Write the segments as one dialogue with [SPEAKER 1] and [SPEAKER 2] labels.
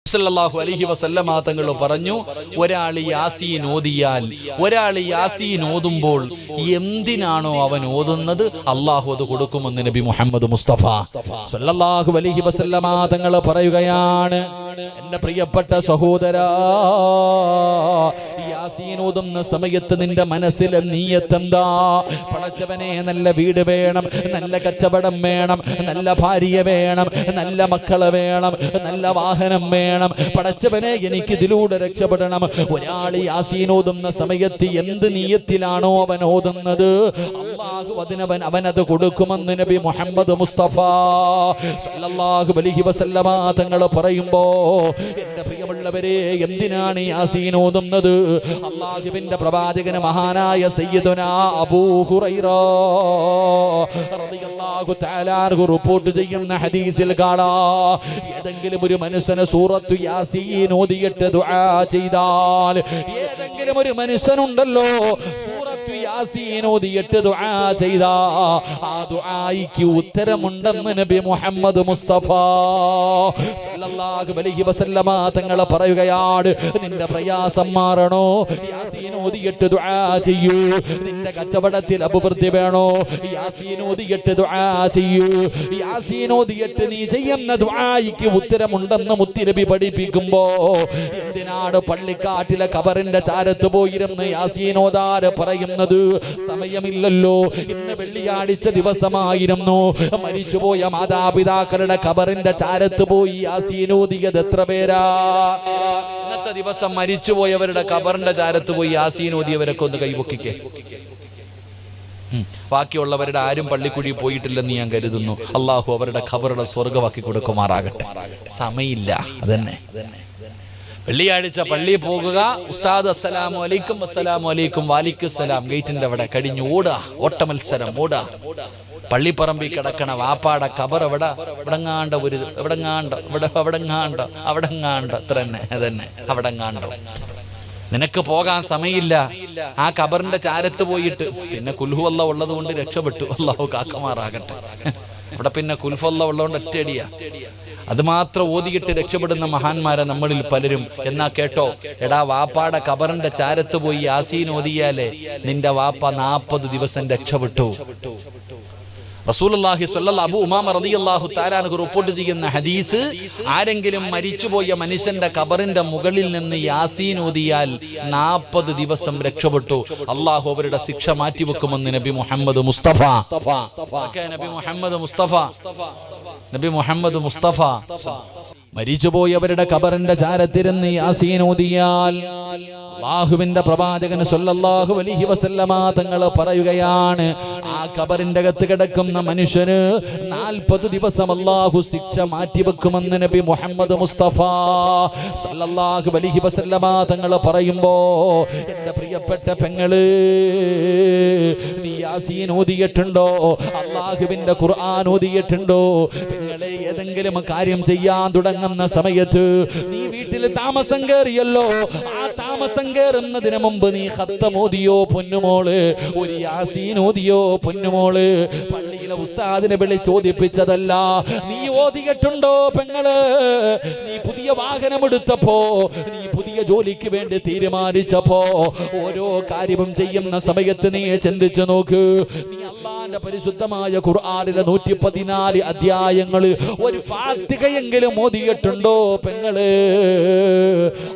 [SPEAKER 1] സല്ലല്ലാഹു അലൈഹി വസല്ലമ തങ്ങൾ പറഞ്ഞു, ഒരാൾ യാസീൻ ഓതിയാൽ, ഒരാൾ യാസീൻ ഓതുമ്പോൾ എന്തിനാണോ അവൻ ഓതുന്നത് അള്ളാഹു അത് കൊടുക്കുമെന്ന് നബി മുഹമ്മദ് മുസ്തഫ സല്ലല്ലാഹു അലൈഹി വസല്ലമ തങ്ങൾ പറയുകയാണ്. എന്റെ പ്രിയപ്പെട്ട സഹോദരാ, യാസീൻ ഓതുന്ന സമയത്ത് നിന്റെ മനസ്സിലെ നീയത്ത് എന്താ? പടച്ചവനെ, നല്ല വീട് വേണം, നല്ല കച്ചവടം വേണം, നല്ല ഭാര്യ വേണം, നല്ല മക്കളെ വേണം, നല്ല വാഹനം വേണം. പടച്ചവനെ, എനിക്ക് ഇതിലൂടെ രക്ഷപ്പെടണം. ഒരാൾ യാസീൻ ഓതുന്ന സമയത്ത് എന്ത് നീയത്തിലാണോ അവൻ ഓതുന്നത് അല്ലാഹു അവനത് കൊടുക്കുമെന്ന് നബി മുഹമ്മദ് മുസ്തഫ സല്ലല്ലാഹു അലൈഹി വസല്ലമ തങ്ങൾ പറയുമ്പോ, എന്റെ പ്രിയമുള്ളവരെ, എന്തിനാണ് യാസീൻ ഓതുന്നത്? അല്ലാഹുവിന്റെ പ്രവാചകന് മഹാനായ സയ്യിദുനാ അബൂ ഹുറൈറ റളിയല്ലാഹു തആല അൻഹു റിപ്പോർട്ട് ചെയ്യുന്ന ഹദീസിൽ കാണാം, ഏതെങ്കിലും ഒരു മനുഷ്യനെ സൂറത്ത് യാസീൻ ഓതിയിട്ട് ദുആ ചെയ്താൽ, ഏതെങ്കിലും ഒരു മനുഷ്യനുണ്ടല്ലോ സൂറത്ത് യാസീൻ ഓതിയിട്ട് ദുആ ചെയ്താ ആ ദുആയ്ക്ക് ഉത്തരമുണ്ടെന്ന് നബി മുഹമ്മദ് മുസ്തഫ സല്ലല്ലാഹു അലൈഹി വസല്ലമ തങ്ങൾ പറയുകയാണ്. നിന്റെ പ്രയാസം മാറണോ? യാസീൻ ഓതിയിട്ട് ദുആ ചെയ്യൂ. നിന്റെ കച്ചവടത്തിൽ അഭിവൃദ്ധി വേണോ? യാസീൻ ഓതിയിട്ട് ദുആ ചെയ്യൂ. യാസീൻ ഓതിയിട്ട് നീ ചെയ്യുന്ന ദുആയ്ക്ക് ഉത്തരമുണ്ടെന്ന് മുത്തുനബി പഠിപ്പിക്കുമ്പോ, എന്തിനാണ് പള്ളിക്കാട്ടിലെ ഖബറിന്റെ ചാരത്ത് പോയിരുന്ന് യാസീൻ ഓതാൻ പറയുന്നത്? സമയമില്ലല്ലോ. ഇന്ന് വെള്ളിയാഴ്ച ദിവസമായിരുന്നു. മരിച്ചുപോയ മാതാപിതാക്കളുടെ ഖബറിന്റെ ചാരത്ത് പോയി യാസീൻ ഓതിയത് എത്ര പേരാ? ഇന്നത്തെ ദിവസം മരിച്ചുപോയവരുടെ ഖബറിന്റെ ചാരത്ത് പോയി യാസീൻ ഓതിയവരൊക്കെ ഒന്ന് കൈപൊക്കിക്കേ. ബാക്കിയുള്ളവരുടെ ആരും പള്ളിക്കുഴി പോയിട്ടില്ലെന്ന് ഞാൻ കരുതുന്നു. അള്ളാഹു അവരുടെ ഖബറുടെ സ്വർഗമാക്കി കൊടുക്കുമാറാകട്ടെ. സമയമില്ല, അതന്നെ. വെള്ളിയാഴ്ച പള്ളിയിൽ പോകുക, ഉസ്താദ് അസ്സലാമു അലൈക്കും, അസ്സലാമു അലൈക്കും, വാലിക്കുസ്സലാം, ഗേറ്റിന്റെ അവിടെ കഴിഞ്ഞ് ഓടുക, ഓട്ടമത്സരം ഓടുക. പള്ളിപ്പറമ്പിൽ കിടക്കണ വാപ്പാടെ ഖബർ എവിടെങ്ങാണ്ട് അത്ര തന്നെ, അതന്നെ, അവിടെങ്ങാണ്ടോ. നിനക്ക് പോകാൻ സമയമില്ല. ആ ഖബറിന്റെ ചാരത്ത് പോയിട്ട് പിന്നെ കുൽഹുവല്ല ഉള്ളത് കൊണ്ട് രക്ഷപ്പെട്ടു, അല്ലാഹു കാക്കമാറാകട്ടെ. ഇവിടെ പിന്നെ കുൽഫല്ല ഉള്ളതുകൊണ്ട് ഒറ്റയടിയാ. അത് മാത്രം ഓതിയിട്ട് രക്ഷപ്പെടുന്ന മഹാന്മാരെ നമ്മളിൽ പലരും. എന്നാ കേട്ടോ, എടാ, വാപ്പാടെ ഖബറിന്റെ ചാരത്ത് പോയി യാസീൻ ഓതിയാലേ നിന്റെ വാപ്പ 40 ദിവസം രക്ഷപ്പെട്ടു. റസൂലുള്ളാഹി സ്വല്ലല്ലാഹു അബൂ ഉമാമ റളിയല്ലാഹു തആല അൻഹു റിപ്പോർട്ട് ചെയ്യുന്ന ഹദീസ്, ആരെങ്കിലും മരിച്ചുപോയ മനുഷ്യന്റെ ഖബറിന്റെ മുകളിൽ നിന്ന് യാസീൻ ഓതിയാൽ 40 ദിവസം രക്ഷപ്പെട്ടു. അല്ലാഹു അവരുടെ ശിക്ഷ മാറ്റിവെക്കുമെന്ന് നബി മുഹമ്മദ് മുസ്തഫ നബി മുഹമ്മദ് മുസ്തഫ മരിച്ചുപോയവരുടെ ഖബറിന്റെ ചാരത്തിരുന്ന് യാസീൻ ഓതിയാൽ അല്ലാഹുവിന്റെ പ്രവാചകൻ സല്ലല്ലാഹു അലൈഹി വസല്ലമ തങ്ങൾ പറയുകയാണ്, ആ ഖബറിന്റെ അകത്ത് കിടക്കുന്ന മനുഷ്യന് 40 ദിവസം അല്ലാഹു ശിക്ഷ മാറ്റിവെക്കുമെന്ന് നബി മുഹമ്മദ് മുസ്തഫ സല്ലല്ലാഹു അലൈഹി വസല്ലമ തങ്ങൾ പറയുമ്പോ, എന്റെ പ്രിയപ്പെട്ട പെങ്ങള്, നീ യാസീൻ ഓതിയിട്ടുണ്ടോ? അല്ലാഹുവിന്റെ ഖുർആൻ ഓതിയിട്ടുണ്ടോ? പെങ്ങളെ, ഏതെങ്കിലും കാര്യം ചെയ്യാൻ തുടങ്ങുന്ന സമയത്ത് നീ വീട്ടിൽ താമസം കയറിയല്ലോ, ആ താമസം കയറുന്നതിന് മുമ്പ് നീ ഖത്തം ഓതിയോ പൊന്നുമോള്? ഒരു യാസീൻ ഓതിയോ പൊന്നുമോള്? പള്ളിയിലെ ഉസ്താദിനെ ചോദിപ്പിച്ചതല്ല, നീ ഓതിയിട്ടുണ്ടോ പെങ്ങള്? നീ പുതിയ വാഹനം എടുത്തപ്പോ, നീ പുതിയ ജോലിക്ക് വേണ്ടി തീരുമാനിച്ചപ്പോ, ഓരോ കാര്യവും ചെയ്യുന്ന സമയത്ത് നീ ചിന്തിച്ചു നോക്ക്. നീ അല്ലാഹുവിന്റെ പരിശുദ്ധമായ ഖുർആനിലെ 114 അധ്യായങ്ങളിൽ ഒരു ഫാത്തിഹയെങ്കിലും ഓതിയിട്ടുണ്ടോ പെങ്ങള്?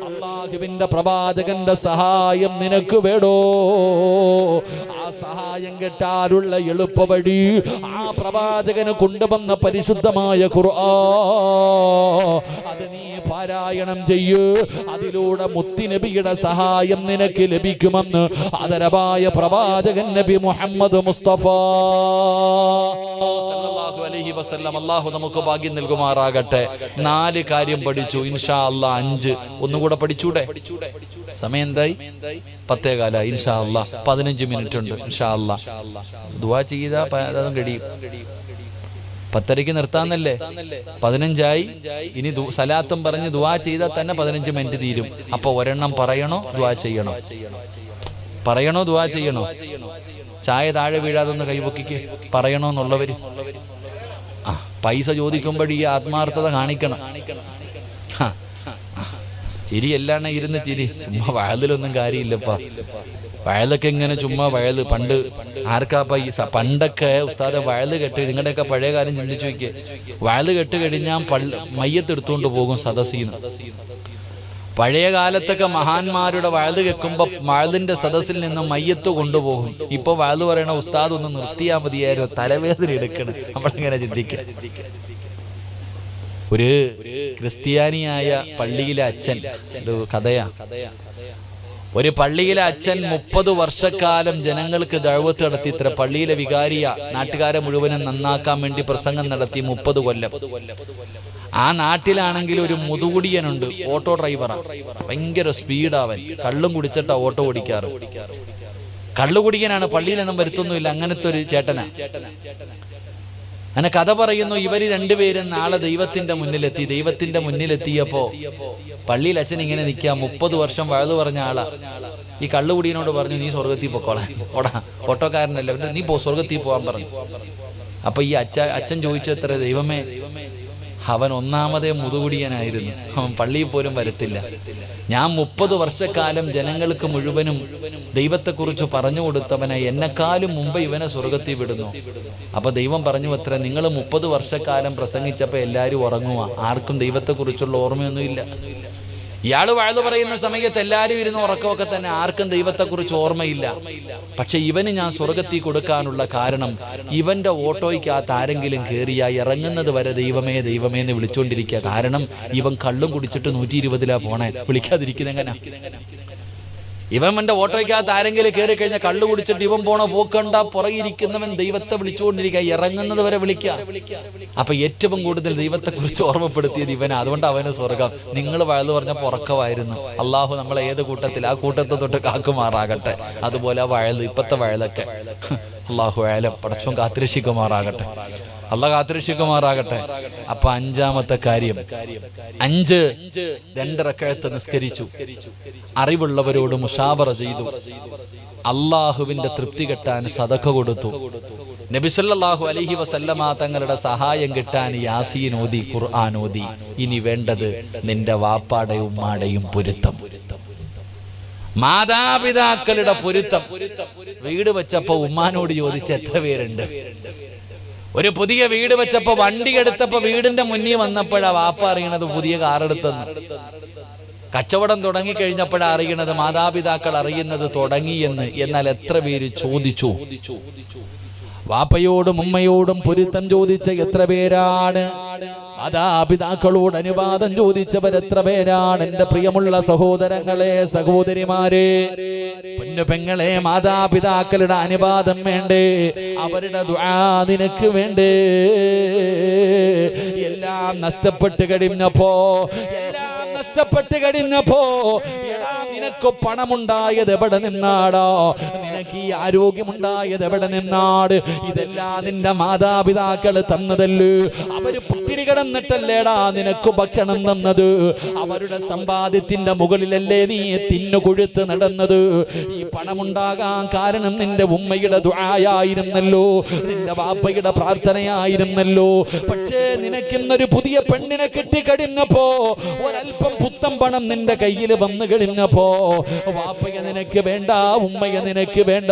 [SPEAKER 1] അല്ലാഹുവിന്റെ പ്രവാചകന്റെ സഹായം നിനക്ക് വേണോ? ആ സഹായം കിട്ടാനുള്ള എളുപ്പ വഴി ആ പ്രവാചകന് കൊണ്ടുവന്ന പരിശുദ്ധമായ ഖുർആൻ, അത് നീ പാരായണം ചെയ്യൂ. അതിലൂടെ മുത്തുനബിയുടെ സഹായം നിനക്ക് ലഭിക്കുമെന്ന് ആദരവായ പ്രവാചകൻ നബി മുഹമ്മദ് മുസ്തഫ സല്ലല്ലാഹു അലൈഹി വസല്ലം. അല്ലാഹു നമുക്ക് ഭാഗ്യം നൽകുമാറാകട്ടെ. 4 കാര്യം പഠിച്ചു, ഇൻഷാ അല്ലാഹ് 5 ഒന്നുകൂടെ പഠിച്ചൂടെ? സമയം എന്തായി? 10:15. ഇൻഷാ അല്ലാഹ് 15 മിനിറ്റ് ഉണ്ട്. ഇൻഷാ അല്ലാഹ് ദുആ ചെയ്താ അതും കഴിയും. 10:30 നിർത്താന്നല്ലേ? 15 ഇനി സലാത്തും പറഞ്ഞ് ദുആ ചെയ്താൽ തന്നെ 15 മിനിറ്റ് തീരും. അപ്പൊ ഒരെണ്ണം പറയണോ ദുആ ചെയ്യണോ? പറയണോ ദുആ ചെയ്യണോ? ചായ താഴെ വീഴാതൊന്ന് കൈപൊക്കിക്ക്. പറയണോന്നുള്ളവര് പൈസ ചോദിക്കുമ്പോൾ ഈ ആത്മാർത്ഥത കാണിക്കണം. ചിരി എല്ലാം ഇരുന്ന് ചിരി, ചുമ്മാ വയലിലൊന്നും കാര്യമില്ലപ്പാ. വയലൊക്കെ ഇങ്ങനെ ചുമ്മാ വയല്. പണ്ട് ആർക്കാപ്പ ഈ പണ്ടൊക്കെ ഉസ്താദെ വയല് കെട്ട്, നിങ്ങളുടെയൊക്കെ പഴയ കാര്യം ചിന്തിച്ചു നോക്കിയേ. വയല് കെട്ട് കഴിഞ്ഞാൽ മയ്യത്ത് എടുത്തുകൊണ്ട് പോകും സദസ്സിന്ന്. പഴയ കാലത്തൊക്കെ മഹാന്മാരുടെ വയല് കേൾക്കുമ്പോൾ വയലിന്റെ സദസ്സിൽ നിന്ന് മയ്യത്ത് കൊണ്ടുപോകും. ഇപ്പൊ വയല് പറയണ ഉസ്താദ് ഒന്ന് നിർത്തിയാൽ മതിയായിരുന്നു, തലവേദന എടുക്കണം. നമ്മളിങ്ങനെ ചിന്തിക്കുക. ഒരു ക്രിസ്ത്യാനിയായ പള്ളിയിലെ അച്ഛൻ, ഒരു കഥയാ. ഒരു പള്ളിയിലെ അച്ഛൻ 30 വർഷക്കാലം ജനങ്ങൾക്ക് ദഅവത്ത് നടത്തി. ഇത്ര പള്ളിയിലെ വികാരിയ നാട്ടുകാരെ മുഴുവനും നന്നാക്കാൻ വേണ്ടി പ്രസംഗം നടത്തി 30 കൊല്ലം. ആ നാട്ടിലാണെങ്കിൽ ഒരു മുതുകുടിയനുണ്ട്, ഓട്ടോ ഡ്രൈവറാ. ഭയങ്കര സ്പീഡാവൻ, കള്ളും കുടിച്ചിട്ടാ ഓട്ടോ ഓടിക്കാറ്. കള്ളുകുടിയനാണ്, പള്ളിയിലൊന്നും വരുത്തൊന്നുമില്ല. അങ്ങനത്തെ ഒരു ചേട്ടനാ. അങ്ങനെ കഥ പറയുന്നു, ഇവര് രണ്ടുപേരും നാളെ ദൈവത്തിന്റെ മുന്നിലെത്തി. ദൈവത്തിന്റെ മുന്നിലെത്തിയപ്പോ പള്ളിയിൽ അച്ഛൻ ഇങ്ങനെ നിൽക്കുക. 30 വർഷം വയലു പറഞ്ഞ ആളാ. ഈ കള്ളുകുടിയനോട് പറഞ്ഞു, നീ സ്വർഗത്തിൽ പൊക്കോളാം, ഓടാ, ഓട്ടോക്കാരനല്ല, നീ സ്വർഗത്തിൽ പോകാൻ പറഞ്ഞു. അപ്പൊ ഈ അച്ഛൻ ചോദിച്ചത്ര, ദൈവമേ, അവൻ ഒന്നാമതേ മുതുകുടിയനായിരുന്നു, അവൻ പള്ളിയിൽ പോലും വരത്തില്ല. ഞാൻ 30 വർഷക്കാലം ജനങ്ങൾക്ക് മുഴുവനും ദൈവത്തെക്കുറിച്ച് പറഞ്ഞു കൊടുത്തവനെ, എന്നെക്കാളും മുമ്പ് ഇവനെ സ്വർഗത്തിൽ വിടുന്നു. അപ്പൊ ദൈവം പറഞ്ഞു അത്ര, നിങ്ങൾ 30 വർഷക്കാലം പ്രസംഗിച്ചപ്പോ എല്ലാവരും ഉറങ്ങുക, ആർക്കും ദൈവത്തെക്കുറിച്ചുള്ള ഓർമ്മയൊന്നുമില്ല. ഇയാള് വയലു പറയുന്ന സമയത്ത് എല്ലാവരും ഇരുന്ന് ഉറക്കമൊക്കെ തന്നെ, ആർക്കും ദൈവത്തെക്കുറിച്ച് ഓർമ്മയില്ല. പക്ഷെ ഇവന് ഞാൻ സ്വർഗത്തിൽ കൊടുക്കാനുള്ള കാരണം, ഇവന്റെ ഓട്ടോയ്ക്കകത്ത് ആരെങ്കിലും കയറിയാ ഇറങ്ങുന്നത് വരെ ദൈവമേ ദൈവമേ എന്ന് വിളിച്ചുകൊണ്ടിരിക്കുക. കാരണം ഇവൻ കള്ളും കുടിച്ചിട്ട് 120 പോണേ, വിളിക്കാതിരിക്കുന്ന എങ്ങനെ? ഇവന്റെ ഓട്ടോയ്ക്കകത്ത് ആരെങ്കിലും കയറി കഴിഞ്ഞാൽ കള്ളു കുടിച്ചിട്ട് ഇവൻ പോണ പോക്കണ്ട, പുറകിരിക്കുന്നവൻ ദൈവത്തെ വിളിച്ചുകൊണ്ടിരിക്കുക, ഇറങ്ങുന്നത് വരെ വിളിക്കുക. അപ്പൊ ഏറ്റവും കൂടുതൽ ദൈവത്തെ കുറിച്ച് ഓർമ്മപ്പെടുത്തിയത് ഇവനാ. അതുകൊണ്ട് അവന് സ്വർഗം. നിങ്ങൾ വയലു പറഞ്ഞപ്പോ ഉറക്കമായിരുന്നു. അള്ളാഹു നമ്മളെ ഏത് കൂട്ടത്തിൽ, ആ കൂട്ടത്തെ തൊട്ട് കാക്കുമാറാകട്ടെ. അതുപോലെ വയല്, ഇപ്പത്തെ വയലൊക്കെ അള്ളാഹു വയലം പടച്ചോൻ കാത്തിരക്ഷിക്കുമാറാകട്ടെ, അള്ളാഹ് കാത്തിരക്ഷിക്കുമാറാകട്ടെ. അപ്പൊ 5ാമത്തെ കാര്യം, 2 റക്അത്ത് നിസ്കരിച്ചു, അറിവുള്ളവരോട് മുശാവറ ചെയ്തു, അള്ളാഹുവിന്റെ തൃപ്തി കിട്ടാൻ സദഖ കൊടുത്തു, നബി സല്ലല്ലാഹു അലൈഹി വസല്ലമ തങ്ങളുടെ സഹായം കിട്ടാൻ യാസീൻ ഓതി, ഖുർആൻ ഓതി. ഇനി വേണ്ടത് നിന്റെ വാപ്പാടെയും ഉമ്മാടെയും പൊരുത്തം, മാതാപിതാക്കളുടെ പൊരുത്തം. വീട് വെച്ചപ്പോ ഉമ്മാനോട് ചോദിച്ച എത്ര പേരുണ്ട്? ഒരു പുതിയ വീട് വെച്ചപ്പോ, വണ്ടി എടുത്തപ്പോ വീടിന്റെ മുന്നിൽ വന്നപ്പോഴാ വാപ്പ അറിയണത് പുതിയ കാറെടുത്തെന്ന്. കച്ചവടം തുടങ്ങിക്കഴിഞ്ഞപ്പോഴാ അറിയണത്, മാതാപിതാക്കൾ അറിയുന്നത് തുടങ്ങിയെന്ന്. എന്നാൽ എത്ര പേര് ചോദിച്ചു? വാപ്പയോടും ഉമ്മയോടും പൊരുത്തം ചോദിച്ച എത്ര പേരാണ്? മാതാപിതാക്കളോട് അനുവാദം ചോദിച്ചവരെത്ര പേരാണ്? എന്റെ പ്രിയമുള്ള സഹോദരങ്ങളെ, സഹോദരിമാരെ, പൊന്നുപെങ്ങളെ, മാതാപിതാക്കളുടെ അനുവാദം വേണ്ടേ? അവരുടെ ദുആ നിനക്ക് വേണ്ടേ? എല്ലാം നഷ്ടപ്പെട്ട് കഴിഞ്ഞപ്പോ നിനക്ക് പണമുണ്ടായത് എവിടെ നിന്നാടോ? നിനക്ക് ഈ ആരോഗ്യമുണ്ടായത് എവിടെ നിന്നാട്? ഇതെല്ലാം നിന്റെ മാതാപിതാക്കൾ തന്നതല്ലേ. അവര് പട്ടിണി കിടന്നിട്ടല്ലേടാ നിനക്ക് ഭക്ഷണം തന്നത്. അവരുടെ സമ്പാദ്യത്തിന്റെ മുകളിലല്ലേ നീ തിന്നു കൊഴുത്ത് നടന്നത്. ഈ പണമുണ്ടാകാൻ കാരണം നിന്റെ ഉമ്മയുടെ ദുആയായിരുന്നല്ലോ, നിന്റെ വാപ്പയുടെ പ്രാർത്ഥനയായിരുന്നല്ലോ. പക്ഷേ നിനക്കിന്നൊരു പുതിയ പെണ്ണിനെ കിട്ടിക്കഴിഞ്ഞപ്പോ, ഒരൽപ്പം പുത്തൻ പണം നിന്റെ കയ്യിൽ വന്നു കഴിഞ്ഞപ്പോ, വാപ്പയെ നിനക്ക് വേണ്ട, ഉമ്മയെ നിനക്ക് വേണ്ട.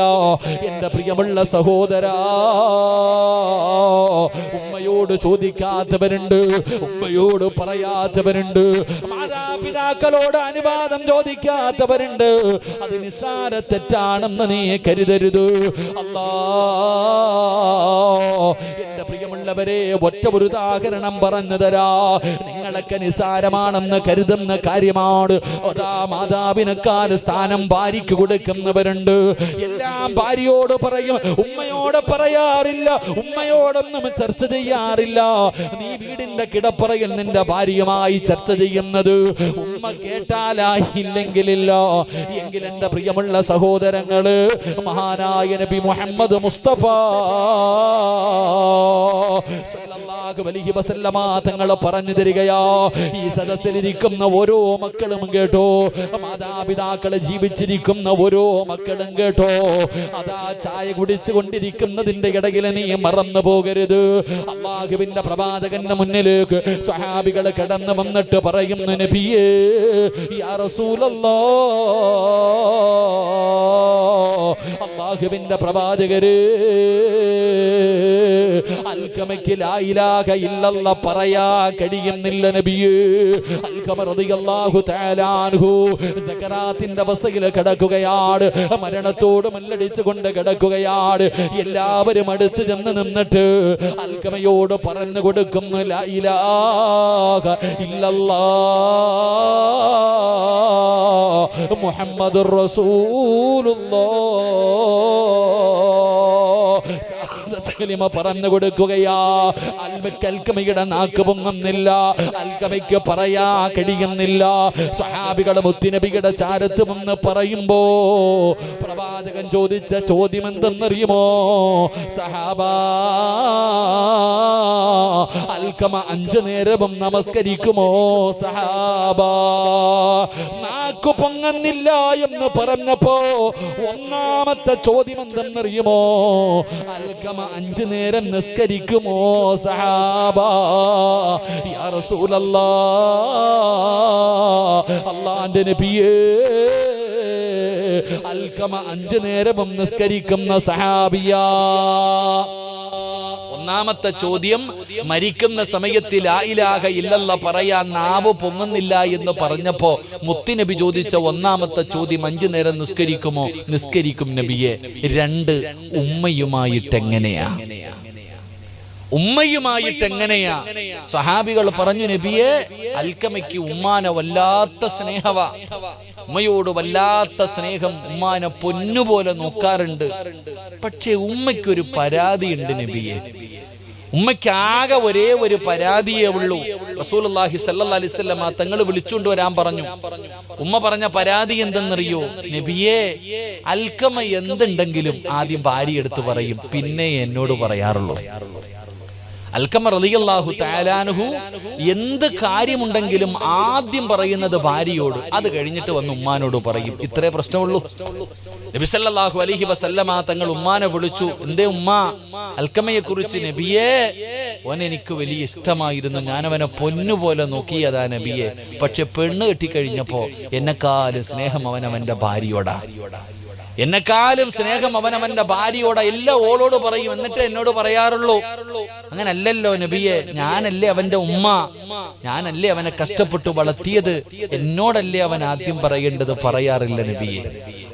[SPEAKER 1] എന്റെ പ്രിയമുള്ള സഹോദരാ, ഉമ്മയോട് ചോദിക്കാത്തവരുണ്ട്, ഉമ്മയോട് പറയാത്തവരുണ്ട്, മാതാപിതാക്കളോട് അനുവാദം ചോദിക്കാത്തവരുണ്ട്. അത് നിസ്സാര തെറ്റാണെന്ന് നീ കരുതരുത്. അല്ലാ, എന്റെ പ്രിയമുള്ളവരെ, ഒറ്റ ഒരു ഉദാഹരണം പറഞ്ഞു തരാ. നിങ്ങളൊക്കെ നിസ്സാരമാണെന്ന് കരുതുന്ന കാര്യമാണ്. അതാ മാതാപിതാക്കൾ സ്ഥാനം ഭാര്യയ്ക്ക് കൊടുക്കുന്നവരുണ്ട്. എല്ലാം ഭാര്യയോട് പറയും, ഉമ്മയോട് പറയാറില്ല, ഉമ്മയോടൊന്നും ചർച്ച ചെയ്യാറില്ല. നീ വീടിന്റെ കിടപ്പറയിൽ നിന്റെ ഭാര്യയുമായി ചർച്ച ചെയ്യുന്നത് ഉമ്മ കേട്ടാലായില്ലെങ്കിലില്ല. എങ്കിൽ എന്റെ പ്രിയമുള്ള സഹോദരങ്ങള്, മഹാനായ നബി മുഹമ്മദ് മുസ്തഫ സല്ലല്ലാഹു സല്ലല്ലാഹു അലൈഹി വസല്ലമ തങ്ങൾ പറഞ്ഞു തരികയാ, ഈ സദസ്സിലിരിക്കുന്ന ഓരോ മക്കളും കേട്ടോ, മാതാപിതാക്കളെ ജീവിച്ചിരിക്കുന്ന ഓരോ മക്കളും കേട്ടോ, അതാ ചായ കുടിച്ചു കൊണ്ടിരിക്കുന്നതിന്റെ ഇടയിൽ നീ മറന്നു പോകരുത്. അല്ലാഹുവിന്റെ പ്രവാചകന്റെ മുന്നിലേക്ക് സ്വഹാബികൾ കടന്നു വന്നിട്ട് പറയുന്നു, നബിയേ യാ റസൂലല്ലാഹ്, അല്ലാഹുവിന്റെ പ്രവാചകരേ, അൽകമയ്ക്ക് ലാ ഇലാഹ ഇല്ലല്ലാഹ് പറയാ കഴിയുന്നില്ല നബിയേ. അൽകമ റളിയല്ലാഹു തആല അൻഹു സകറാത്തിന്റെ അവസ്ഥയിൽ കിടക്കുകയാണ്, മരണത്തോട് മല്ലടിച്ചുകൊണ്ട് കിടക്കുകയാണ്. എല്ലാവരും അടുത്ത് ചെന്ന് നിന്നിട്ട് അൽകമയോട് പറഞ്ഞു കൊടുക്കുന്നു, ലാ ഇലാഹ ഇല്ലല്ലാഹ് മുഹമ്മദുർ റസൂലുള്ളാഹ് കലിമ പറഞ്ഞു കൊടുക്കുകയാ. അൽകമയുടെ നാക്ക് പൊങ്ങുന്നില്ല, അൽകമയ്ക്ക് പറയാ കഴിയുന്നില്ല. സ്വഹാബികളെ മുത്തുനബിയുടെ ചാരത്ത് വന്ന് പറയുമ്പോ പ്രവാചകൻ ചോദിച്ച ചോദ്യം എന്തെന്നറിയുമോ? സഹാബാ, അൽകമ 5 നേരവും നമസ്കരിക്കുമോ? സഹാബാ, നാക്ക് പൊങ്ങുന്നില്ല എന്ന് പറഞ്ഞപ്പോ ഒന്നാമത്തെ ചോദ്യം എന്തെന്നറിയുമോ? അൽകമ 5 നേരം നിസ്കരിക്കുമോ? സഹാബാ, യാ റസൂലല്ലാഹ്, അല്ലാഹുവിന്റെ നബിയേ, അൽകമ 5 നേരവും നിസ്കരിക്കുന്ന സഹാബിയാ. ഒന്നാമത്തെ ചോദ്യം, മരിക്കുന്ന സമയത്ത് ലാ ഇലാഹ ഇല്ലല്ലാഹ് പറയാൻ നാവ് പൊങ്ങുന്നില്ല എന്ന് പറഞ്ഞപ്പോ മുത്തുനബി ചോദിച്ച ഒന്നാമത്തെ ചോദ്യം, 5 നേരം നിസ്കരിക്കുമോ? നിസ്കരിക്കും നബിയെ. 2, ഉമ്മയുമായിട്ടെങ്ങനെയാ? ഉമ്മയുമായിട്ടെങ്ങനെയാ? സഹാബികൾ പറഞ്ഞു, നബിയെ, അൽകമയ്ക്ക് ഉമ്മാനെ വല്ലാത്ത സ്നേഹവാ, ഉമ്മയോട് വല്ലാത്ത സ്നേഹം, ഉമ്മാനെ പൊന്നുപോലെ നോക്കാറുണ്ട്. പക്ഷേ ഉമ്മയ്ക്കൊരു പരാതിയുണ്ട് നബിയെ. ഉമ്മയ്ക്ക് ആകെ ഒരേ ഒരു പരാതിയേ ഉള്ളൂ. റസൂലുള്ളാഹി സ്വല്ലല്ലാഹി അലൈഹി വസല്ലം തങ്ങൾ വിളിച്ചുകൊണ്ട് വരാൻ പറഞ്ഞു. ഉമ്മ പറഞ്ഞ പരാതി എന്തെന്നറിയോ? നബിയേ, അൽകമ എന്തുണ്ടെങ്കിലും ആദ്യം ഭാര്യ എടുത്ത് പറയും, പിന്നെ എന്നോട് പറയാറുള്ളൂ. അൽകമ റളിയല്ലാഹു തആല അൻഹു എന്ത് കാര്യമുണ്ടെങ്കിലും ആദ്യം പറയുന്നത് ഭാര്യയോട്, അത് കഴിഞ്ഞിട്ട് വന്ന് ഉമ്മാനോട് പറയും. ഇത്രേ പ്രശ്നമുള്ളൂ. നബി സല്ലല്ലാഹു അലൈഹി വസല്ലമ തങ്ങൾ ഉമ്മാനെ വിളിച്ചു. എന്തേ ഉമ്മ? അൽകമയെ കുറിച്ച്. നബിയേ, ഓൻ എനിക്ക് വലിയ ഇഷ്ടമായിരുന്നു, ഞാനവനെ പൊന്നുപോലെ നോക്കിയതാ നബിയെ. പക്ഷെ പെണ്ണ് കെട്ടിക്കഴിഞ്ഞപ്പോ എന്നെക്കാളും സ്നേഹം അവനവന്റെ ഭാര്യയോടാ. എന്നെക്കാളും സ്നേഹം അവനവന്റെ ഭാര്യയോടാ. എല്ലാം ഓളോട് പറയും, എന്നിട്ട് എന്നോട് പറയാറുള്ളൂ. അങ്ങനല്ലല്ലോ നബിയെ, ഞാനല്ലേ അവന്റെ ഉമ്മ, ഞാനല്ലേ അവനെ കഷ്ടപ്പെട്ടു വളർത്തിയത്, എന്നോടല്ലേ അവൻ ആദ്യം പറയേണ്ടത്? പറയാറില്ല നബിയെ.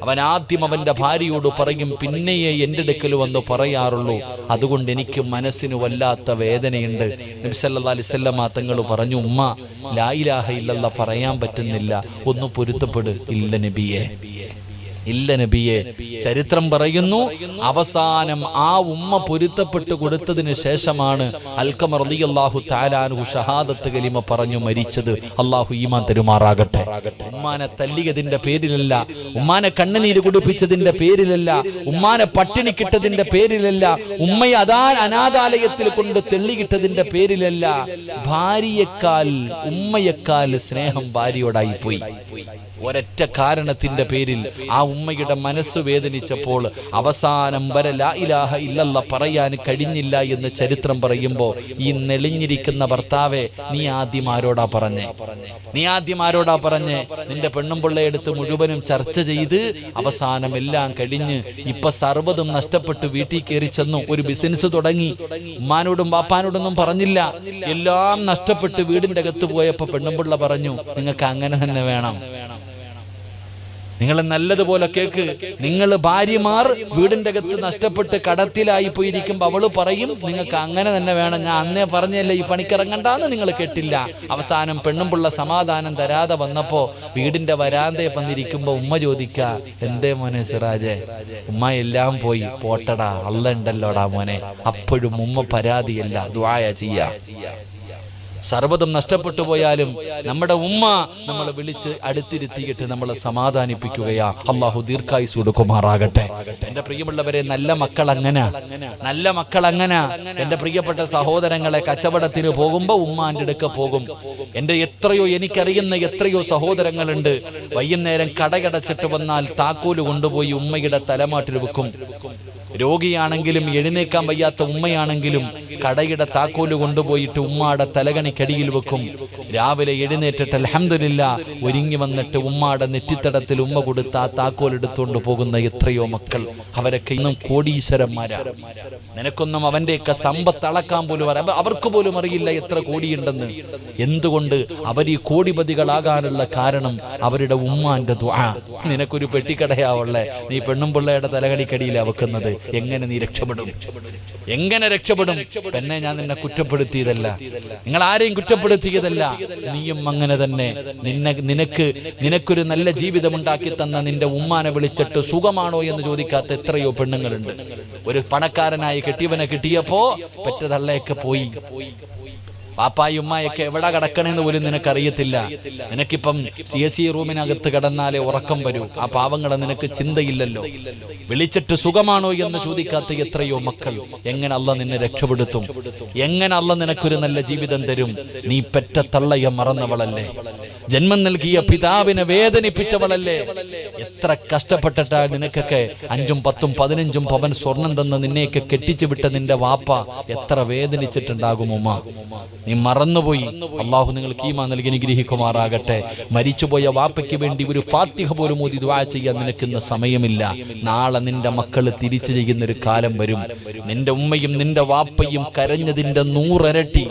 [SPEAKER 1] അവൻ ആദ്യം അവന്റെ ഭാര്യയോട് പറയും, പിന്നെയേ എന്റെ അടുക്കൽ വന്ന് പറയാറുള്ളൂ. അതുകൊണ്ട് എനിക്ക് മനസ്സിന് വല്ലാത്ത വേദനയുണ്ട്. നബി സല്ലല്ലാഹു അലൈഹി വസല്ലം തങ്ങൾ പറഞ്ഞു, ഉമ്മ ലാ ഇലാഹ ഇല്ലല്ലാഹ് പറയാൻ പറ്റുന്നില്ല, ഒന്ന് പൊരുത്തപ്പെട്. ഇല്ല നബിയെ, ഇല്ല നബിയെ. ചരിത്രം പറയുന്നു, അവസാനം ആ ഉമ്മ പൊരുത്തപ്പെട്ട് കൊടുത്തതിന് ശേഷമാണ് അൽകമ റളിയല്ലാഹു തആല അൻഹു ഷഹാദത്ത് കലിമ പറഞ്ഞു മരിച്ചത്. അല്ലാഹു ഈമാൻ തരുമാറാകട്ടെ. ഉമ്മാനെ തല്ലിയതിന്റെ പേരിലല്ല, ഉമ്മാനെ കണ്ണുനീര് കുടിപ്പിച്ചതിന്റെ പേരിലല്ല, ഉമ്മാനെ പട്ടിണി കിട്ടതിന്റെ പേരിലല്ല, ഉമ്മയെ അനാഥാലയത്തിൽ കൊണ്ട് തെള്ളിക്കിട്ടതിന്റെ പേരിലല്ല, ഭാര്യയെക്കാൾ ഉമ്മയെക്കാൾ സ്നേഹം ഭാര്യയോടായി പോയി. ഒരൊറ്റ കാരണത്തിന്റെ പേരിൽ ആ ഉമ്മയുടെ മനസ്സ് വേദനിച്ചപ്പോൾ അവസാനം വരെ ലാ ഇലാഹ ഇല്ലല്ലാഹ് പറയാൻ കഴിഞ്ഞില്ല എന്ന് ചരിത്രം പറയുമ്പോ, ഈ നെളിഞ്ഞിരിക്കുന്ന ഭർത്താവെ, നീ ആദ്യം ആരോടാ പറഞ്ഞേ? നീ ആദ്യം ആരോടാ പറഞ്ഞേ? നിന്റെ പെണ്ണുമ്പിള്ളയെടുത്ത് മുഴുവനും ചർച്ച ചെയ്ത് അവസാനം എല്ലാം കഴിഞ്ഞ് ഇപ്പൊ സർവ്വതും നഷ്ടപ്പെട്ട് വീട്ടിൽ കയറി ചെന്നു, ഒരു ബിസിനസ് തുടങ്ങി. ഉമ്മാനോടും ബാപ്പാനോടൊന്നും പറഞ്ഞില്ല. എല്ലാം നഷ്ടപ്പെട്ട് വീടിന്റെ അകത്ത് പോയപ്പോ പെണ്ണുമ്പിള്ള പറഞ്ഞു, നിങ്ങൾക്ക് അങ്ങനെ തന്നെ വേണം. നിങ്ങൾ നല്ലതുപോലെ കേക്ക്. നിങ്ങൾ ഭാര്യമാർ വീടിന്റെ അകത്ത് നഷ്ടപ്പെട്ട് കടത്തിലായി പോയിരിക്കുമ്പോ അവള് പറയും, നിങ്ങൾക്ക് അങ്ങനെ തന്നെ വേണം. ഞാൻ അന്നേ പറഞ്ഞല്ലേ ഈ പണിക്കിറങ്ങണ്ടാന്ന്, നിങ്ങൾ കേട്ടില്ല. അവസാനം പെണ്ണുമ്പുള്ള സമാധാനം തരാതെ വന്നപ്പോ വീടിന്റെ വരാന്തയെ വന്നിരിക്കുമ്പോ ഉമ്മ ചോദിക്ക, എന്തേ മോനെ സിറാജെ, ഉമ്മ എല്ലാം പോയി, പോട്ടടാ, അല്ല ഉണ്ടല്ലോടാ മോനെ. അപ്പോഴും ഉമ്മ പരാതിയല്ല, ദുആ ചെയ്യാ. സർവ്വതും നഷ്ടപ്പെട്ടു പോയാലും നമ്മുടെ ഉമ്മ നമ്മളെ വിളിച്ച് അടുത്തിരുത്തിയിട്ട് നമ്മളെ സമാധാനിപ്പിക്കുകയാ. അള്ളാഹു ദീർഘായുസ്സ് കൊടുക്കുമാറാകട്ടെ. എന്റെ പ്രിയമുള്ളവരെ, നല്ല മക്കൾ അങ്ങനെ. എന്റെ പ്രിയപ്പെട്ട സഹോദരങ്ങളെ, കച്ചവടത്തിന് പോകുമ്പോ ഉമ്മാന്റെ അടുക്ക പോകും. എന്റെ എനിക്കറിയുന്ന എത്രയോ സഹോദരങ്ങളുണ്ട്. വൈകുന്നേരം കടയടച്ചിട്ട് വന്നാൽ താക്കോല് കൊണ്ടുപോയി ഉമ്മയുടെ തലമാട്ടിൽ വെക്കും. രോഗിയാണെങ്കിലും എഴുന്നേക്കാൻ വയ്യാത്ത ഉമ്മയാണെങ്കിലും കടയുടെ താക്കോല് കൊണ്ടുപോയിട്ട് ഉമ്മാടെ തലകണിക്കടിയിൽ വെക്കും. രാവിലെ എഴുന്നേറ്റിട്ട് അൽഹംദുലില്ലാഹ് ഒരുങ്ങി വന്നിട്ട് ഉമ്മാടെ നെറ്റിത്തടത്തിൽ ഉമ്മ കൊടുത്ത് ആ താക്കോൽ എടുത്തുകൊണ്ട് പോകുന്ന എത്രയോ മക്കൾ. അവരൊക്കെ ഇന്നും കോടീശ്വരന്മാരാ. നിനക്കൊന്നും അവന്റെയൊക്കെ സമ്പത്ത് അളക്കാൻ പോലും അവർക്ക് പോലും അറിയില്ല എത്ര കോടിയുണ്ടെന്ന്. എന്തുകൊണ്ട്? അവർ ഈ കോടിപതികളാകാനുള്ള കാരണം അവരുടെ ഉമ്മാന്റെ ദുആ. നിനക്കൊരു പെട്ടിക്കടയാവുള്ളേ, നീ പെണ്ണും പിള്ളയുടെ തലകണിക്കടിയിലാ വെക്കുന്നത്. എങ്ങനെ നീ രക്ഷപ്പെടും? പിന്നെ ഞാൻ നിന്നെ കുറ്റപ്പെടുത്തിയതല്ല, നിങ്ങൾ ആരെയും കുറ്റപ്പെടുത്തിയതല്ല. നീയും അങ്ങനെ തന്നെ. നിനക്കൊരു നല്ല ജീവിതം ഉണ്ടാക്കി തന്ന നിന്റെ ഉമ്മാനെ വിളിച്ചിട്ട് സുഖമാണോ എന്ന് ചോദിക്കാത്ത എത്രയോ പെണ്ണുങ്ങളുണ്ട്. ഒരു പണക്കാരനായി കെട്ടിയവനെ കിട്ടിയപ്പോ പെറ്റ തള്ളയൊക്കെ പോയി. പാപ്പായി ഉമ്മായൊക്കെ എവിടെ കിടക്കണെന്ന് പോലും നിനക്കറിയത്തില്ല. നിനക്കിപ്പം AC റൂമിനകത്ത് കിടന്നാലേ ഉറക്കം വരൂ. ആ പാവങ്ങളെ നിനക്ക് ചിന്തയില്ലല്ലോ. വിളിച്ചിട്ട് സുഖമാണോ എന്ന് ചോദിക്കാത്ത എത്രയോ മക്കൾ. എങ്ങനെ അള്ളാഹ് നിന്നെ രക്ഷപ്പെടുത്തും? എങ്ങനെ അള്ളാഹ് നിനക്കൊരു നല്ല ജീവിതം തരും? നീ പെറ്റ തള്ളയെ മറന്നവളല്ലേ? ജന്മം നൽകിയ പിതാവിനെ വേദനിപ്പിച്ചവളല്ലേ? എത്ര കഷ്ടപ്പെട്ടിട്ടാ നിനക്കൊക്കെ 5ഉം 10ഉം 15ഉം പവൻ സ്വർണം തന്ന് നിന്നെയൊക്കെ കെട്ടിച്ചു വിട്ട നിന്റെ വാപ്പ എത്ര വേദനിച്ചിട്ടുണ്ടാകും ഉമ്മ. നീ മറന്നുപോയി. അള്ളാഹു നിങ്ങൾക്ക് ഈമാൻ നൽകി അനുഗ്രഹിക്കുമാറാകട്ടെ. മരിച്ചുപോയ വാപ്പയ്ക്ക് വേണ്ടി ഒരു ഫാത്തിഹ പോലും ഓതി ദുആ ചെയ്യാൻ നിനക്കിന്ന് സമയമില്ല. നാളെ നിന്റെ മക്കൾ തിരിച്ചു ചെയ്യുന്നൊരു കാലം വരും. നിന്റെ ഉമ്മയും നിന്റെ വാപ്പയും കരഞ്ഞതിന്റെ 100 ഇരട്ടി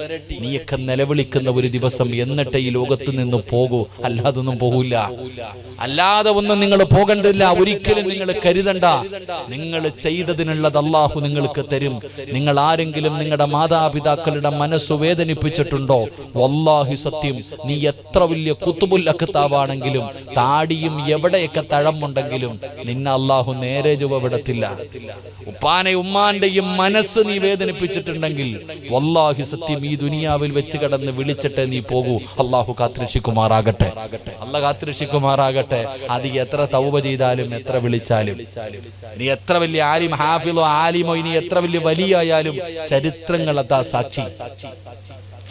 [SPEAKER 1] നീയൊക്കെ നിലവിളിക്കുന്ന ഒരു ദിവസം. എന്നിട്ട് ഈ ലോകത്ത് നിന്ന് പോകൂ, അല്ലാതൊന്നും പോകില്ല. അല്ലാതെ ഒന്നും നിങ്ങൾ പോകണ്ടില്ല. ഒരിക്കലും നിങ്ങൾ കരുതണ്ട. നിങ്ങൾ ചെയ്തതിനുള്ളത് അള്ളാഹു നിങ്ങൾക്ക് തരും. നിങ്ങൾ ആരെങ്കിലും നിങ്ങളുടെ മാതാപിതാക്കളുടെ മനസ്സു വേദനിപ്പിച്ചിട്ടുണ്ടോ? വല്ലാഹി സത്യം, നീ എത്ര വലിയ കുത്തുബുൽ അഖ്താബാണെങ്കിലും താടിയും എവിടെയൊക്കെ തഴമുണ്ടെങ്കിലും നിന്നെ അള്ളാഹു നേരെ ചുവവിടത്തില്ല. ഉപ്പാനെ ഉമ്മാന്റെയും മനസ്സ് നീ വേദനിപ്പിച്ചിട്ടുണ്ടെങ്കിൽ വല്ലാഹി സത്യം, ഈ ദുനിയാവിൽ വെച്ച് കിടന്ന് വിളിച്ചിട്ട് നീ പോകൂ. അള്ളാഹു കാത്തുരക്ഷിക്കുമാറാകട്ടെ. അള്ളാഹ് കാത്തുരക്ഷിക്കുമാറാകട്ടെ. അത് എത്ര തൗബ ചെയ്താലും എത്ര വിളിച്ചാലും, ഇനി എത്ര വലിയ ആലിം ഹാഫിളോ ആലിമോ, ഇനി എത്ര വലിയ വലിയായാലും ചരിത്രങ്ങൾ അതാ സാക്ഷി.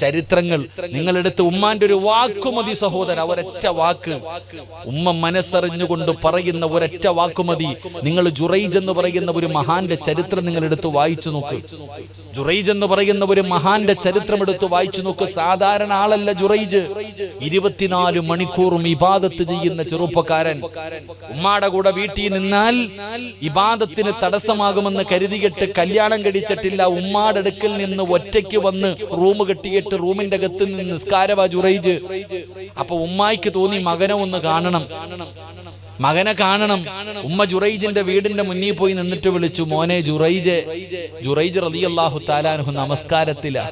[SPEAKER 1] ചരിത്രങ്ങൾ നിങ്ങളെടുത്ത് ഉമ്മാന്റെ ഒരു വാക്കുമതി സഹോദര, ഒരൊറ്റ വാക്ക്. ഉമ്മ മനസ്സറിഞ്ഞുകൊണ്ട് പറയുന്ന ഒരൊറ്റ വാക്കുമതി. നിങ്ങൾ ജുറൈജ് എന്ന് പറയുന്ന ഒരു മഹാന്റെ ചരിത്രം നിങ്ങൾ എടുത്ത് വായിച്ചു നോക്ക്. ജുറൈജ് എന്ന് പറയുന്ന ഒരു മഹാന്റെ ചരിത്രം എടുത്ത് വായിച്ചു നോക്ക്. സാധാരണ ആളല്ല ജുറൈജ്. 24 മണിക്കൂറും ഇബാദത്ത് ചെയ്യുന്ന ചെറുപ്പക്കാരൻ. ഉമ്മാടെ കൂടെ വീട്ടിൽ നിന്നാൽ ഇബാദത്തിന് തടസ്സമാകുമെന്ന് കരുതിയിട്ട് കല്യാണം കഴിച്ചിട്ടില്ല. ഉമ്മാടെ അടുക്കൽ നിന്ന് ഒറ്റയ്ക്ക് വന്ന് റൂം കെട്ടിയിട്ട് റൂമിന്റെ അകത്ത് നിന്ന് നിസ്കാരവാ ജുറൈജ്. അപ്പൊ ഉമ്മായിക്ക് തോന്നി മകനെ ഒന്ന് കാണണം. ഉമ്മ ജുറൈജിന്റെ വീടിന്റെ മുന്നിൽ പോയി നിന്നിട്ട് വിളിച്ചു, മോനെ ജുറൈജ്. ജുറൈജ് റളിയല്ലാഹു തആല അൻഹു നമസ്കാരത്തിലാ.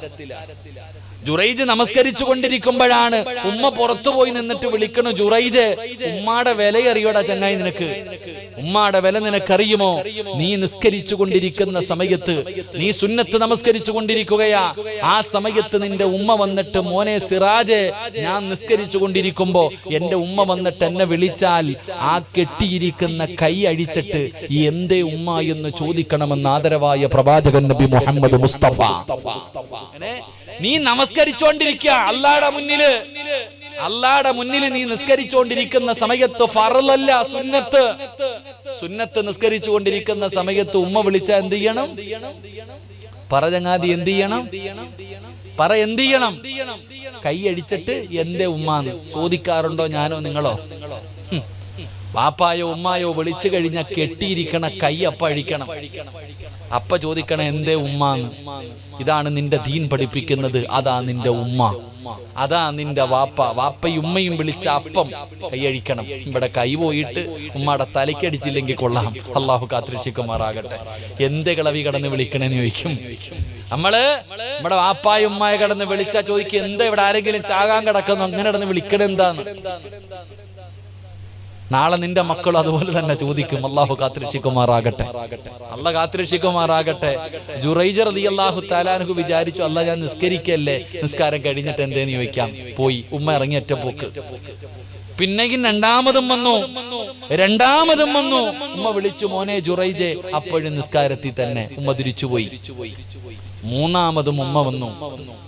[SPEAKER 1] ജുറൈജ് നമസ്കരിച്ചു കൊണ്ടിരിക്കുമ്പോഴാണ് ഉമ്മ പുറത്തു പോയി നിന്നിട്ട് വിളിക്കണു, ജുറൈജ്, ഉമ്മാടെ വില അറിയോടാ ചങ്ങായി നിനക്ക്? ഉമ്മാടെ വില നിനക്കറിയുമോ? നീ നിസ്കരിച്ചു കൊണ്ടിരിക്കുന്ന സമയത്ത്, നീ സുന്നത്ത് നമസ്കരിച്ചു കൊണ്ടിരിക്കുകയാ. ആ സമയത്ത് നിന്റെ ഉമ്മ വന്നിട്ട്, മോനെ സിറാജ്, ഞാൻ നിസ്കരിച്ചു കൊണ്ടിരിക്കുമ്പോ എന്റെ ഉമ്മ വന്നിട്ട് എന്നെ വിളിച്ചാൽ ആ കെട്ടിയിരിക്കുന്ന കൈ അഴിച്ചിട്ട് എന്തേ ഉമ്മ എന്ന് ചോദിക്കണമെന്ന് ആദരവായ പ്രവാചകൻ നബി മുഹമ്മദ് മുസ്തഫ. നീ നമസ്കരിച്ചോണ്ടിരിക്കുക അല്ലാഹുവിന്റെ മുന്നിൽ നീ നിസ്കരിച്ചുകൊണ്ടിരിക്കുന്ന സമയത്ത് ഫർളല്ല സുന്നത്ത് നിസ്കരിച്ചു കൊണ്ടിരിക്കുന്ന സമയത്ത് ഉമ്മ വിളിച്ച എന്ത് ചെയ്യണം? പറഞ്ഞങ്ങാതി എന്ത് ചെയ്യണം? എന്ത് ചെയ്യണം? കൈ അടിച്ചിട്ട് എന്റെ ഉമ്മാന്ന് ചോദിക്കാറുണ്ടോ ഞാനോ നിങ്ങളോ? വാപ്പായോ ഉമ്മായോ വിളിച്ചു കഴിഞ്ഞ കെട്ടിയിരിക്കണ കൈ അപ്പ അഴിക്കണം. അപ്പ ചോദിക്കണ എന്തേ ഉമ്മാന്ന്. ഇതാണ് നിന്റെ ദീൻ പഠിപ്പിക്കുന്നത്. അതാ നിന്റെ ഉമ്മ, അതാ നിന്റെ വാപ്പ. വാപ്പയും ഉമ്മയും വിളിച്ച അപ്പം കൈയഴിക്കണം. ഇവിടെ കൈ പോയിട്ട് ഉമ്മയുടെ തലയ്ക്കടിച്ചില്ലെങ്കിൽ കൊള്ളാം. അള്ളാഹു കാത്തുരക്ഷിക്കുമാറാകട്ടെ. എന്തേ കിളവി കടന്ന് വിളിക്കണേന്ന് ചോദിക്കും. നമ്മുടെ വാപ്പായും ഉമ്മായ കടന്ന് വിളിച്ചാ ചോദിക്കും, എന്താ ഇവിടെ ആരെങ്കിലും ചാകാൻ കിടക്കുന്നു, അങ്ങനെ കടന്ന് വിളിക്കണെന്താന്ന്. നാളെ നിന്റെ മക്കളും അതുപോലെ തന്നെ ചോദിക്കും. അള്ളാഹു കാത്തുരക്ഷിക്കുമാറാകട്ടെ, അള്ളാഹ് കാത്തുരക്ഷിക്കുമാറാകട്ടെ. ജുറൈജ റളിയല്ലാഹു തആല അൻഹു വിചാരിച്ചു, അള്ളാഹ് ഞാൻ നിസ്കരിക്കല്ലേ, നിസ്കാരം കഴിഞ്ഞിട്ട് എന്തേന്ന് ചോദിക്കാം. പോയി ഉമ്മ ഇറങ്ങി ഒറ്റ പോക്ക്. പിന്നെയും രണ്ടാമതും വന്നു. ഉമ്മ വിളിച്ചു, മോനെ ജുറൈജെ. അപ്പോഴും നിസ്കാരത്തിൽ തന്നെ ഉമ്മ തിരിച്ചുപോയി. മൂന്നാമതും ഉമ്മ വന്നു,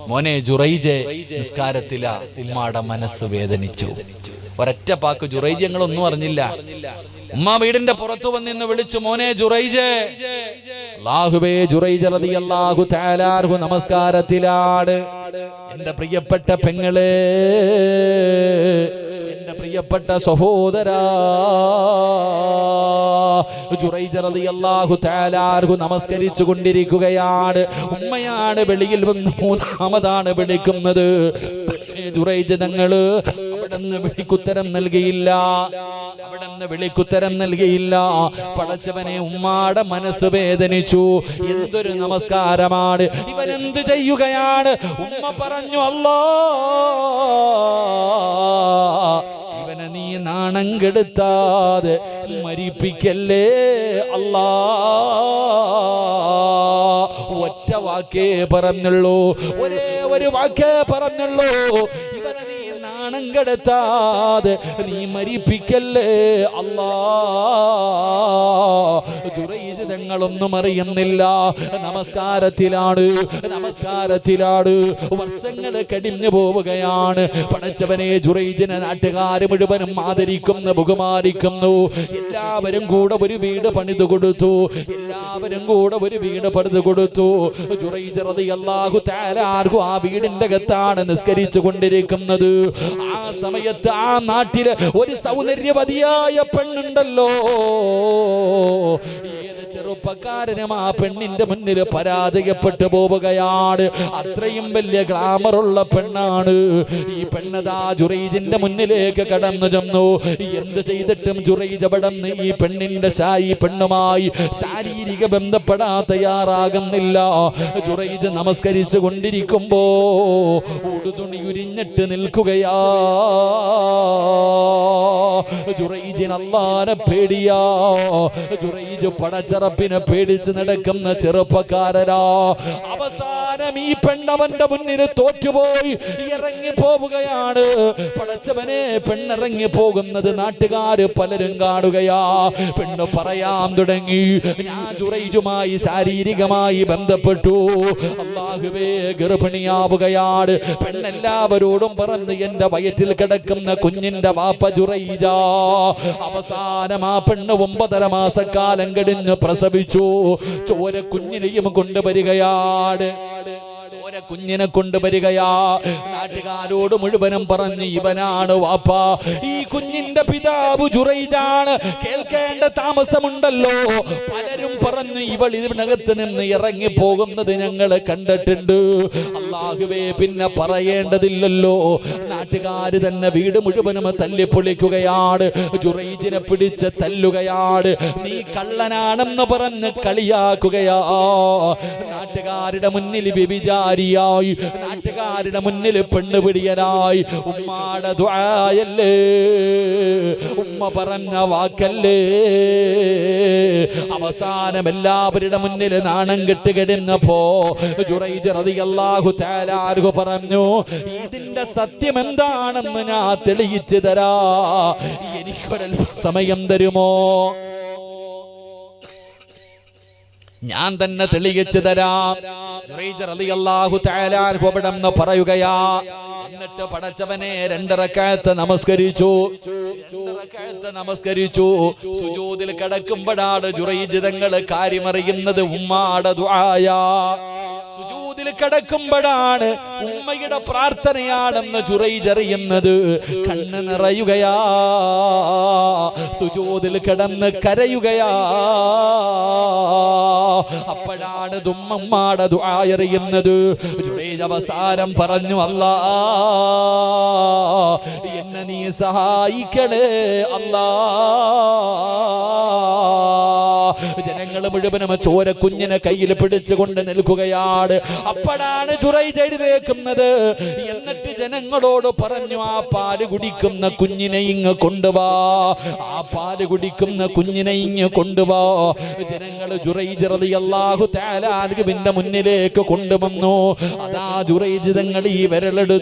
[SPEAKER 1] മോനെ ജുറൈജെ. നിസ്കാരത്തില. ഉമ്മയുടെ മനസ്സ് വേദനിച്ചു. ഒരൊറ്റ പാക്ക് ജുറൈജ് ഞങ്ങളൊന്നും അറിഞ്ഞില്ല. ഉമ്മ വീടിന്റെ പുറത്തു വന്നിന്ന് വിളിച്ചു, മോനെ ജുറൈജെ. അല്ലാഹുവേ, ജുറൈജ റളിയല്ലാഹു തആല അൻഹു നമസ്കാരത്തിലാണ്. എന്റെ പ്രിയപ്പെട്ട പെങ്ങളെ, എന്റെ പ്രിയപ്പെട്ട സഹോദരാ, ജുറൈജ റളിയല്ലാഹു തആല അൻഹു നമസ്കരിച്ചു കൊണ്ടിരിക്കുകയാണ്. ഉമ്മയാണ് വെളിയിൽ വന്ന് മൂന്നാമതാണ് വിളിക്കുന്നത്. ജുറൈജ തങ്ങള് അവിടുന്ന് വിളിക്കുത്തരം നൽകിയില്ല. പടച്ചവനെ, ഉമ്മാടെ മനസ്സ് വേദനിച്ചു. എന്തൊരു നമസ്കാരമാണ്, ഇവൻ എന്ത് ചെയ്യുകയാണ്? ഉമ്മ പറഞ്ഞു, അല്ലാ, ഇവനെ നീ നാണം കെടുത്താതെ മരിപ്പിക്കല്ലേ അല്ലാ. ഒറ്റ വാക്കേ പറഞ്ഞുള്ളൂ, ഒരേ ഒരു വാക്കേ പറഞ്ഞുള്ളൂ. ഇവനെ നീ നാണം കെടുത്താതെ നീ മരിപ്പിക്കല്ലേ അല്ലാ. ജുറൈജ് തങ്ങളൊന്നും അറിയുന്നില്ല. നമസ്കാരത്തിലാണ്. വർഷങ്ങൾ കഴിഞ്ഞു പോവുകയാണ്. പടച്ചവനെ, ജുറൈജിനെ നാട്ടുകാർ മുഴുവനും ആദരിക്കുന്നു, ബഹുമാനിക്കുന്നു. എല്ലാവരും കൂടെ ഒരു വീട് പണിതു കൊടുത്തു. ജുറൈജ് റളിയല്ലാഹു തആല അൻഹു ആ വീടിന്റെ അകത്താണ് നിസ്കരിച്ചു കൊണ്ടിരിക്കുന്നത്. ആ സമയത്ത് ആ നാട്ടിലെ ഒരു സൗന്ദര്യവതിയായ പെണ്ണുണ്ടല്ലോ, ചെറുപ്പക്കാരനും ആ പെണ്ണിന്റെ മുന്നിൽ പരാജയപ്പെട്ടു പോവുകയാണ്. അത്രയും വലിയ ഗ്ലാമറുള്ള പെണ്ണാണ് ഈ പെണ്ണതാ. ജുറൈജിന്റെ മുന്നിലേക്ക് കടന്നു ചെന്നു. എന്ത് ചെയ്തിട്ടും ജുറൈജ് അവിടുന്ന് ഈ പെണ്ണുമായി ശാരീരിക ബന്ധപ്പെടാൻ തയ്യാറാകുന്നില്ല. ജുറൈജ് നമസ്കരിച്ചു കൊണ്ടിരിക്കുമ്പോ ഉടുതുണി ഉരിഞ്ഞിട്ട് നിൽക്കുകയാ. ജുറൈജിന് അല്ലാഹുവിനെ പേടിയാ. ജുറൈജ് പടച്ചറപ്പിനെ പേടിച്ച് നടക്കുന്ന ചെറുപ്പക്കാരനാ. അവസാനം ഈ പെണ്ണവന്റെ മുന്നിൽ തോറ്റുപോയി ഇറങ്ങി പോവുകയാണ്. പടച്ചവനെ, പെണ്ണിറങ്ങി പോകുന്നത് നാട്ടുകാര് പലരും കാണുകയാ. പെണ്ണ് പറയാൻ തുടങ്ങി, ഞാൻ ജുറൈജുമായി ശാരീരികമായി ബന്ധപ്പെട്ടു. അല്ലാഹുവേ, ഗർഭിണിയാവുകയാണ്. പെണ്ണെല്ലാവരോടും പറഞ്ഞ് എന്റെ വയറ്റിൽ കിടക്കുന്ന കുഞ്ഞിന്റെ വാപ്പ ജുറൈജ. അവസാനം ആ പെണ്ണ് 9.5 മാസക്കാലം കഴിഞ്ഞ് പ്രസവിച്ചു. ചോര കുഞ്ഞിനെയും കൊണ്ടുവരികയാണ്. നാട്ടുകാരോട് മുഴുവനും പറഞ്ഞ്, ഇവനാണ് വാപ്പ, ഈ കുഞ്ഞിന്റെ പിതാവ് ജുറൈജാണ്. കേൾക്കേണ്ട താമസമുണ്ടല്ലോ. പലരും പറഞ്ഞു, ഇവൾ ഇതിനകത്ത് നിന്ന് ഇറങ്ങി പോകുന്നത് ഞങ്ങൾ കണ്ടിട്ടുണ്ട്. അല്ലാഹുവേ, പിന്നെ പറയേണ്ടതില്ലല്ലോ. നാട്ടുകാര് തന്നെ വീട് മുഴുവനും തല്ലിപ്പൊളിക്കുകയാണ്. ജുറൈജിനെ പിടിച്ച് തല്ലുകയാണ്. നീ കള്ളനാണെന്ന് പറഞ്ഞ് കളിയാക്കുകയാ. നാട്ടുകാരുടെ മുന്നിൽ വ്യഭിചാരിയായി, നാട്ടുകാരുടെ മുന്നിൽ പെണ്ണുപിടിയനായി. ഉമ്മാടെ ദുആയല്ലേ, ഉമ്മ പറഞ്ഞ വാക്കല്ലേ. അവസാനം എല്ലാവരുടെ മുന്നിൽ നാണം കെട്ട് കിടന്നപ്പോ ജുറൈജ് റളിയല്ലാഹു തആല അൻഹു പറഞ്ഞു, ഇതിന്റെ സത്യം എന്താണെന്ന് ഞാൻ തെളിയിച്ചു തരാ. എനിക്കൊരൽപ്പം സമയം തരുമോ? ഞാൻ തന്നെ തെളിയിച്ചു തരാം. ജുറൈജ് റളിയല്ലാഹു തആല അൻഹു അവിടെന്ന് പറയുകയാ. എന്നിട്ട് പടച്ചവനെ 2 റക്അത്ത് നമസ്കരിച്ചു. സുജൂദിൽ കിടക്കുമ്പോഴാണ് ജുറൈജ് തങ്ങൾ കാര്യമറിയുന്നത്. ഉമ്മാടെ ദുആയാ. സുജൂദിൽ കിടക്കുമ്പോഴാണ് ഉമ്മയുടെ പ്രാർത്ഥനയാണെന്ന് ജുറൈജ് അറിയുന്നത്. കണ്ണ് നിറയുകയാ. സുജൂദിൽ കിടന്ന് കരയുകയാ. അപ്പോഴാണ് ഉമ്മയുടെ ദുആ അറിയുന്നത്. ജുറൈജ് അവസാനം പറഞ്ഞു, അല്ലാ, എന്നെ നീ സഹായിക്കണേ അല്ലാ. ജനങ്ങൾ മുഴുവനും ചോര കുഞ്ഞിനെ കയ്യിൽ പിടിച്ചുകൊണ്ട് നിൽക്കുകയാണ്. അപ്പോഴാണ് ജുറൈജ് എഴുന്നേൽക്കുന്നത്. എന്നിട്ട് ജനങ്ങളോട് പറഞ്ഞു, ആ പാല് കുടിക്കുന്ന കുഞ്ഞിനെ ഇങ്ങ് കൊണ്ടുവാ, ആ പാല് കുടിക്കുന്ന കുഞ്ഞിനെ ഇങ്ങ് കൊണ്ടുവാ. ജനങ്ങൾ ജുറൈജ് റളിയല്ലാഹു തആല അൻഹുവിന്റെ മുന്നിലേക്ക് കൊണ്ടുവന്നു. അതാ ജുറൈജ് തങ്ങൾ ഈ വിരലെടുത്ത്